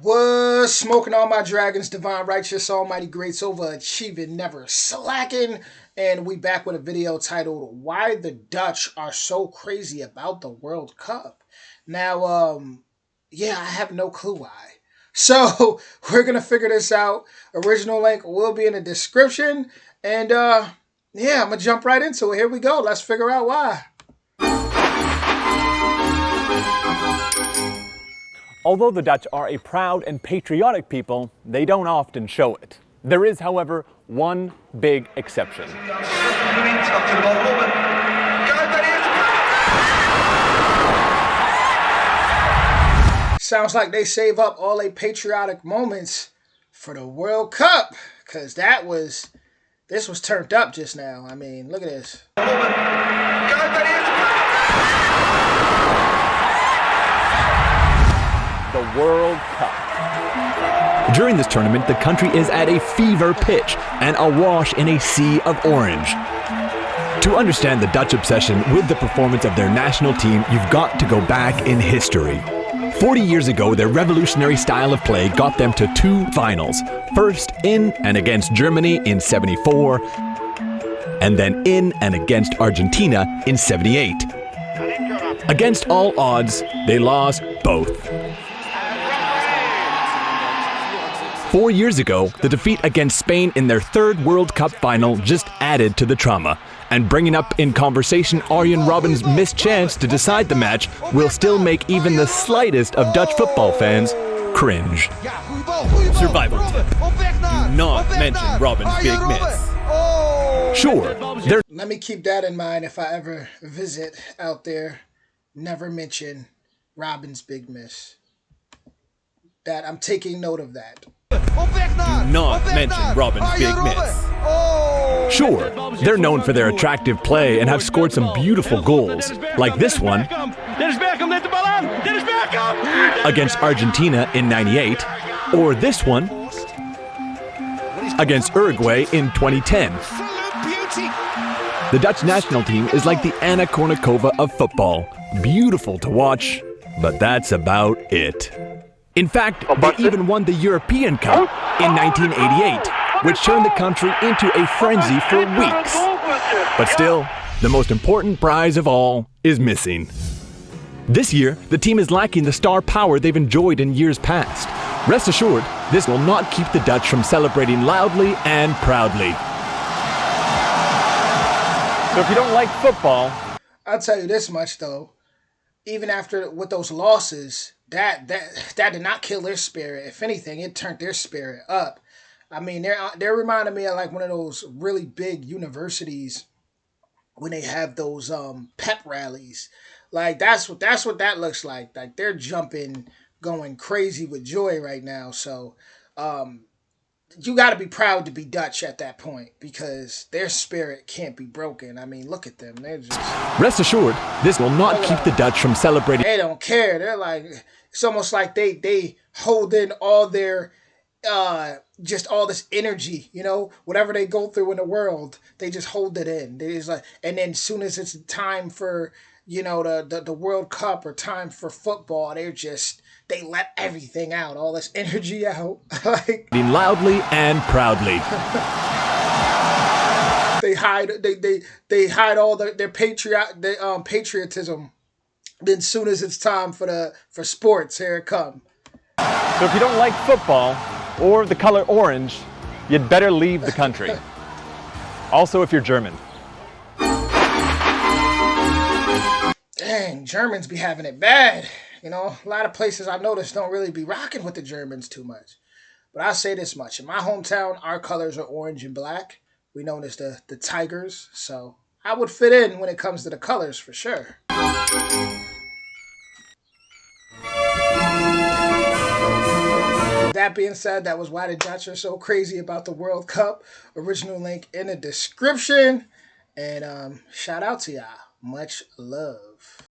Was smoking all my dragons, divine, righteous, almighty, greats, overachieving, never slacking. And we back with a video titled Why the Dutch Are So Crazy About the World Cup. Now, yeah, I have no clue why. So we're gonna figure this out. Original link will be in the description. And yeah, I'm gonna jump right into it. Here we go. Let's figure out why. Although the Dutch are a proud and patriotic people, they don't often show it. There is, however, one big exception. Sounds like they save up all their patriotic moments for the World Cup, because this was turned up just now. I mean, look at this. The World Cup. During this tournament, the country is at a fever pitch and awash in a sea of orange. To understand the Dutch obsession with the performance of their national team, you've got to go back in history. 40 years ago, their revolutionary style of play got them to two finals. First in and against Germany in '74, and then in and against Argentina in '78. Against all odds, they lost both. 4 years ago, the defeat against Spain in their third World Cup final just added to the trauma. And bringing up in conversation Arjen Robben's missed chance to decide the match will still make even the slightest of Dutch football fans cringe. Survival tip. Do not mention Robben's big miss. Sure, Let me keep that in mind if I ever visit out there. Never mention Robin's big miss. That I'm taking note of that. Do not mention Robben's big miss. Sure, they're known for their attractive play and have scored some beautiful goals, like this one against Argentina in '98, or this one against Uruguay in 2010. The Dutch national team is like the Anna Kournikova of football. Beautiful to watch, but that's about it. In fact, they even won the European Cup in 1988, which turned the country into a frenzy for weeks. But still, the most important prize of all is missing. This year, the team is lacking the star power they've enjoyed in years past. Rest assured, this will not keep the Dutch from celebrating loudly and proudly. So if you don't like football, I'll tell you this much though. Even after with those losses, that did not kill their spirit. If anything, it turned their spirit up. I mean, they're reminding me of like one of those really big universities when they have those pep rallies. Like that's what that looks like. Like they're jumping, going crazy with joy right now. So you got to be proud to be Dutch at that point because their spirit can't be broken. I mean, look at them. They're just... Rest assured, this will not keep the Dutch from celebrating. They don't care. They're like, it's almost like they hold in all their, just all this energy, you know, whatever they go through in the world, they just hold it in. They just like, and then as soon as it's time for, you know, the World Cup or time for football, they let everything out, all this energy out. Like Loudly and proudly. they hide all their patriotism. Then soon as it's time for sports, here it come. so if you don't like football or the color orange, you'd better leave the country. Also, if you're German. Dang, Germans be having it bad. You know, a lot of places I've noticed don't really be rocking with the Germans too much. But I'll say this much. In my hometown, our colors are orange and black. We're known as the Tigers. So I would fit in when it comes to the colors for sure. That being said, that was why the Dutch are so crazy about the World Cup. Original link in the description. And shout out to y'all. Much love.